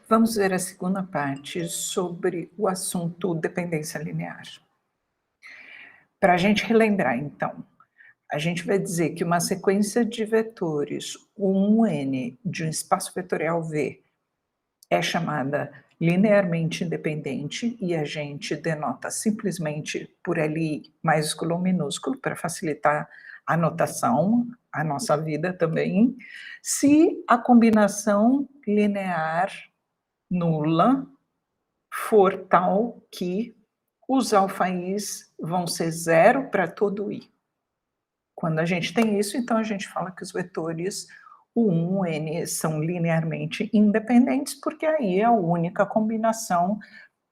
Vamos ver a segunda parte sobre o assunto dependência linear. Para a gente relembrar, então, a gente vai dizer que uma sequência de vetores U1N de um espaço vetorial V é chamada linearmente independente e a gente denota simplesmente por Li maiúsculo ou minúsculo para facilitar a notação, a nossa vida também, se a combinação linear nula for tal que os alfaís vão ser zero para todo i. Quando a gente tem isso, então a gente fala que os vetores U1, N são linearmente independentes, porque aí a única combinação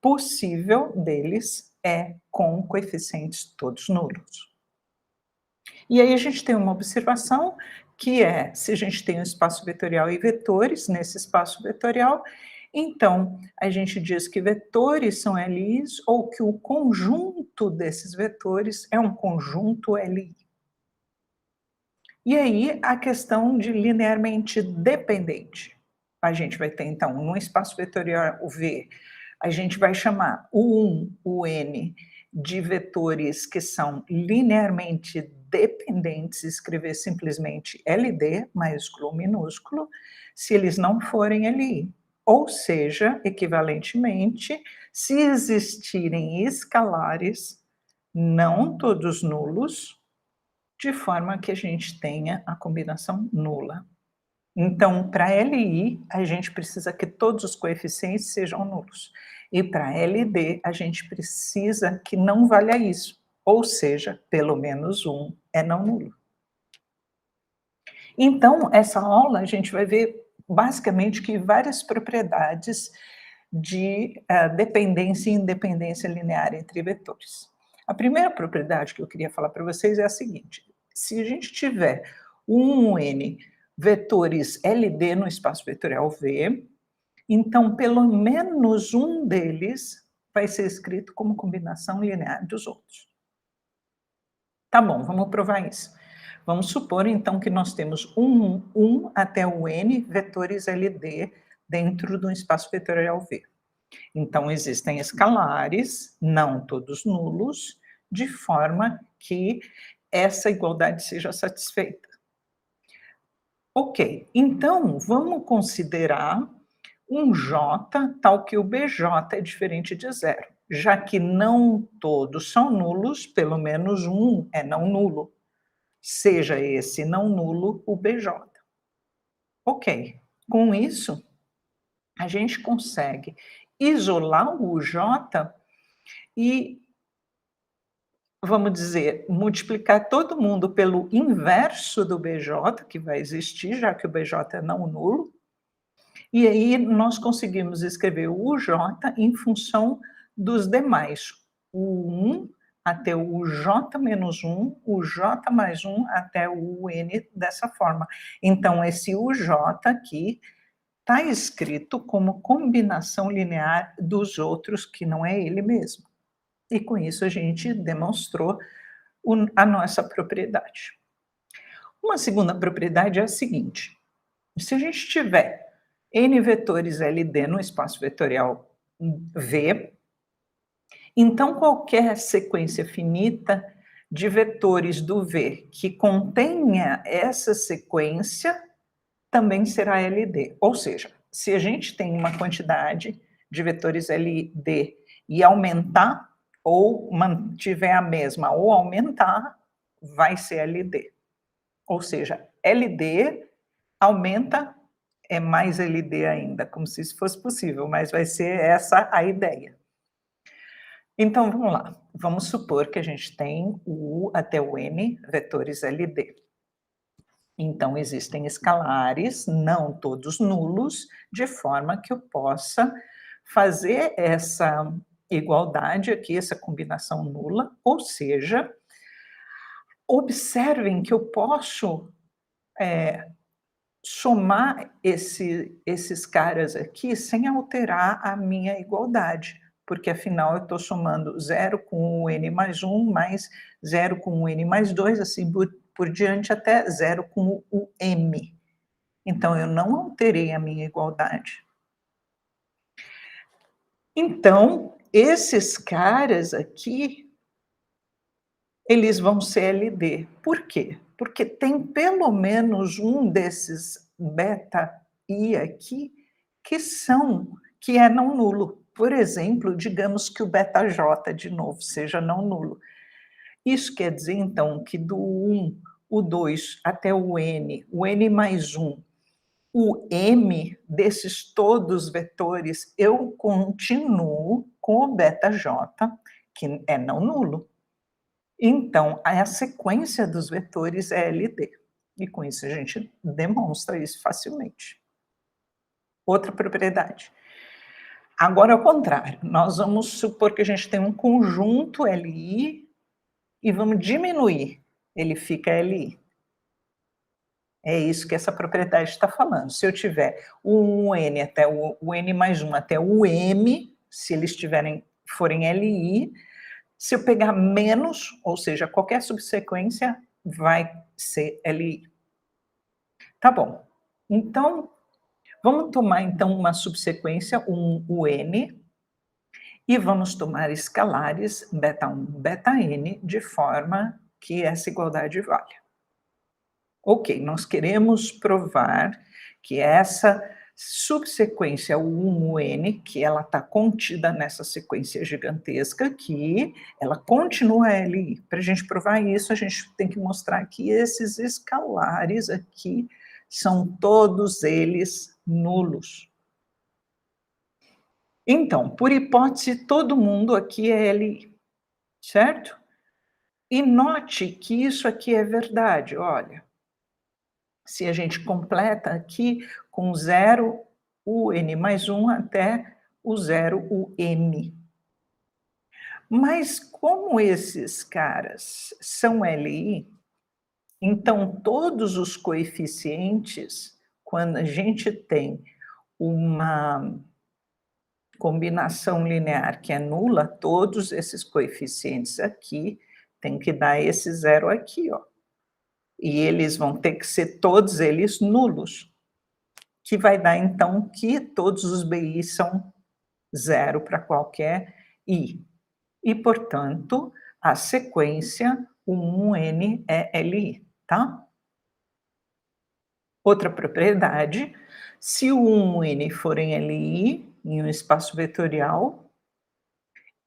possível deles é com coeficientes todos nulos. E aí a gente tem uma observação que é, se a gente tem um espaço vetorial e vetores nesse espaço vetorial, então a gente diz que vetores são LIs ou que o conjunto desses vetores é um conjunto LI. E aí a questão de linearmente dependente. A gente vai ter então, no espaço vetorial o V, a gente vai chamar o 1, o N, de vetores que são linearmente dependentes, escrever simplesmente LD, maiúsculo ou minúsculo, se eles não forem LI. Ou seja, equivalentemente, se existirem escalares, não todos nulos, de forma que a gente tenha a combinação nula. Então, para LI, a gente precisa que todos os coeficientes sejam nulos. E para LD, a gente precisa que não valha isso, ou seja, pelo menos um é não nulo. Então, essa aula a gente vai ver basicamente que várias propriedades de dependência e independência linear entre vetores. A primeira propriedade que eu queria falar para vocês é a seguinte: se a gente tiver um N vetores LD no espaço vetorial V, então pelo menos um deles vai ser escrito como combinação linear dos outros. Tá bom, vamos provar isso. Vamos supor então que nós temos 1 até o N vetores LD dentro de um espaço vetorial V. Então existem escalares, não todos nulos, de forma que essa igualdade seja satisfeita. Ok, então vamos considerar um J tal que o BJ é diferente de zero. Já que não todos são nulos, pelo menos um é não nulo. Seja esse não nulo o BJ. Ok, com isso, a gente consegue isolar o J e, vamos dizer, multiplicar todo mundo pelo inverso do BJ, que vai existir, já que o BJ é não nulo, e aí nós conseguimos escrever o UJ em função dos demais, o 1 até o J menos 1, o J mais 1 até o N dessa forma. Então esse UJ aqui está escrito como combinação linear dos outros, que não é ele mesmo. E com isso a gente demonstrou a nossa propriedade. Uma segunda propriedade é a seguinte: se a gente tiver N vetores LD no espaço vetorial V, então qualquer sequência finita de vetores do V que contenha essa sequência também será LD. Ou seja, se a gente tem uma quantidade de vetores LD e aumentar, ou mantiver a mesma, ou aumentar, vai ser LD. Ou seja, LD aumenta, é mais LD ainda, como se isso fosse possível, mas vai ser essa a ideia. Então, vamos lá. Vamos supor que a gente tem o U até o N vetores LD. Então, existem escalares, não todos nulos, de forma que eu possa fazer essa igualdade aqui, essa combinação nula, ou seja, observem que eu posso somar esses caras aqui sem alterar a minha igualdade, porque afinal eu estou somando 0 com o n mais 1, mais 0 com o n mais 2, assim por diante até 0 com o m. Então eu não alterei a minha igualdade. Então, esses caras aqui, eles vão ser LD. Por quê? Porque tem pelo menos um desses beta I aqui que é não nulo. Por exemplo, digamos que o beta J, de novo, seja não nulo. Isso quer dizer, então, que do 1, o 2 até o N mais 1, o M desses todos vetores, eu continuo com o beta J, que é não nulo. Então, a sequência dos vetores é LD. E com isso a gente demonstra isso facilmente. Outra propriedade. Agora, ao contrário, nós vamos supor que a gente tem um conjunto LI e vamos diminuir, ele fica LI. É isso que essa propriedade está falando. Se eu tiver o N até o N mais 1 até o M, se eles forem LI, se eu pegar menos, ou seja, qualquer subsequência, vai ser LI. Tá bom. Então, vamos tomar então uma subsequência, o N, e vamos tomar escalares beta 1, beta N, de forma que essa igualdade valha. Ok, nós queremos provar que essa subsequência U1N, que ela está contida nessa sequência gigantesca aqui, ela continua LI. Para a gente provar isso, a gente tem que mostrar que esses escalares aqui são todos eles nulos. Então, por hipótese, todo mundo aqui é LI, certo? E note que isso aqui é verdade, olha. Se a gente completa aqui com 0, o N mais 1 até o 0, o M. Mas como esses caras são LI, então todos os coeficientes, quando a gente tem uma combinação linear que é nula, todos esses coeficientes aqui tem que dar esse 0 aqui, ó. E eles vão ter que ser todos eles nulos, que vai dar, então, que todos os BI são 0 para qualquer I. E, portanto, a sequência 1N é LI, tá? Outra propriedade, se o 1N for em LI, em um espaço vetorial,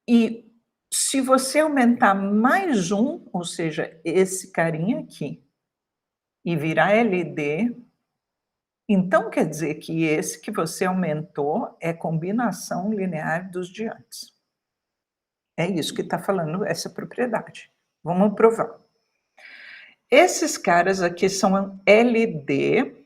e se você aumentar mais um, ou seja, esse carinha aqui, e virar LD, então quer dizer que esse que você aumentou é combinação linear dos de antes. É isso que está falando essa propriedade. Vamos provar. Esses caras aqui são LD,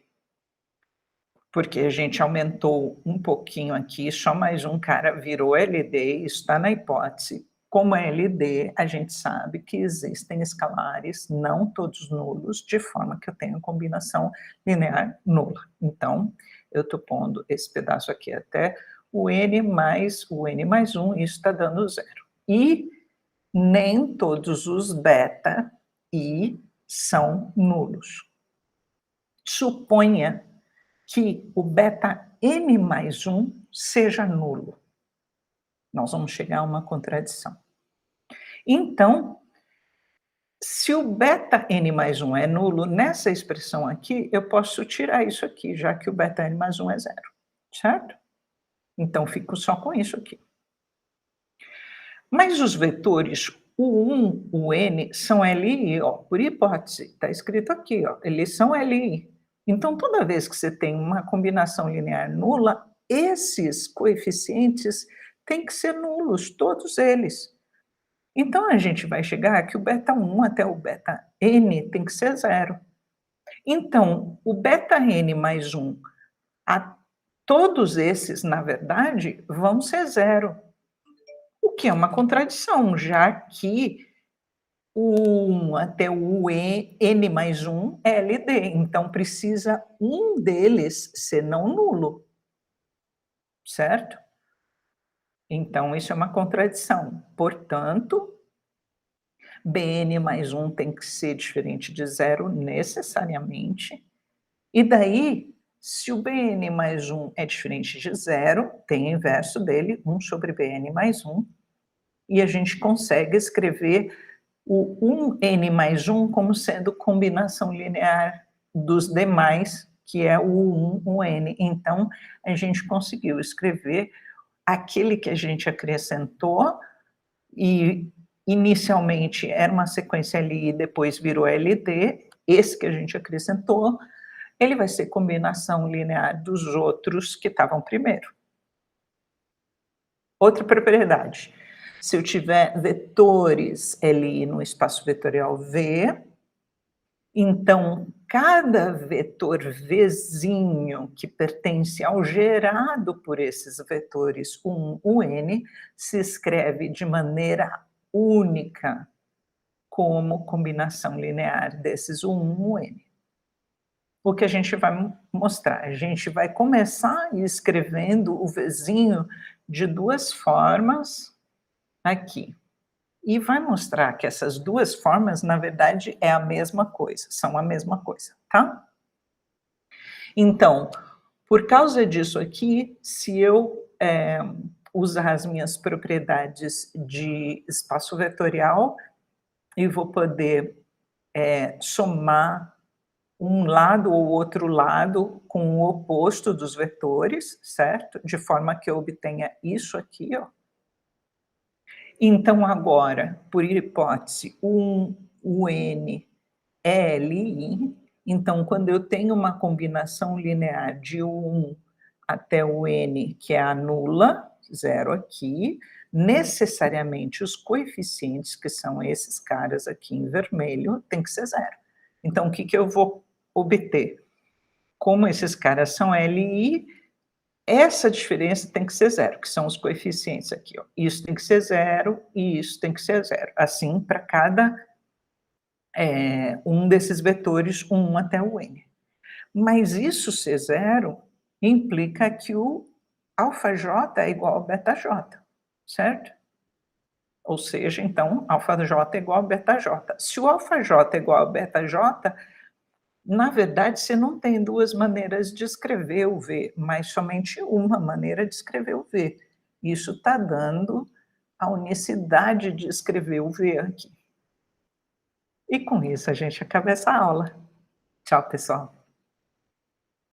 porque a gente aumentou um pouquinho aqui, só mais um cara virou LD, isso está na hipótese. Como é LD, a gente sabe que existem escalares, não todos nulos, de forma que eu tenho combinação linear nula. Então, eu estou pondo esse pedaço aqui até o N mais 1, isso está dando 0. E nem todos os beta I são nulos. Suponha que o beta N mais 1 seja nulo. Nós vamos chegar a uma contradição. Então, se o beta N mais 1 é nulo, nessa expressão aqui, eu posso tirar isso aqui, já que o beta N mais 1 é 0, certo? Então, fico só com isso aqui. Mas os vetores U1, UN são LI, ó, por hipótese, está escrito aqui, ó, eles são LI. Então, toda vez que você tem uma combinação linear nula, esses coeficientes têm que ser nulos, todos eles. Então, a gente vai chegar que o beta 1 até o beta n tem que ser 0. Então, o beta n mais 1, todos esses, na verdade, vão ser 0. O que é uma contradição, já que o 1 até o n mais 1 é LD, então precisa um deles ser não nulo, certo? Então, isso é uma contradição. Portanto, Bn mais 1 tem que ser diferente de 0 necessariamente. E daí, Se o Bn mais 1 é diferente de zero, tem o inverso dele, 1 sobre Bn mais 1, e a gente consegue escrever o 1n mais 1 como sendo combinação linear dos demais, que é o 1, o n. Então, a gente conseguiu escrever aquele que a gente acrescentou, e inicialmente era uma sequência LI, depois virou LD, esse que a gente acrescentou, ele vai ser combinação linear dos outros que estavam primeiro. Outra propriedade, se eu tiver vetores LI no espaço vetorial V, então cada vetor Vzinho que pertence ao gerado por esses vetores 1, o n, se escreve de maneira única como combinação linear desses 1, o n. O que a gente vai mostrar? A gente vai começar escrevendo o Vzinho de duas formas aqui. E vai mostrar que essas duas formas, na verdade, é a mesma coisa, são a mesma coisa, tá? Então, por causa disso aqui, se eu usar as minhas propriedades de espaço vetorial, eu vou poder somar um lado ou outro lado com o oposto dos vetores, certo? De forma que eu obtenha isso aqui, ó. Então agora, por hipótese, o n é LI, então quando eu tenho uma combinação linear de 1 até o n, que é a nula, zero aqui, necessariamente os coeficientes, que são esses caras aqui em vermelho, tem que ser zero. Então o que eu vou obter? Como esses caras são LI, essa diferença tem que ser zero, que são os coeficientes aqui, ó. Isso tem que ser zero e isso tem que ser zero. Assim, para cada um desses vetores, 1 até o n. Mas isso ser zero implica que o αj é igual a βj, certo? Ou seja, então, αj é igual a βj. Se o αj é igual a βj, na verdade, você não tem duas maneiras de escrever o V, mas somente uma maneira de escrever o V. Isso está dando a unicidade de escrever o V aqui. E com isso a gente acaba essa aula. Tchau, pessoal.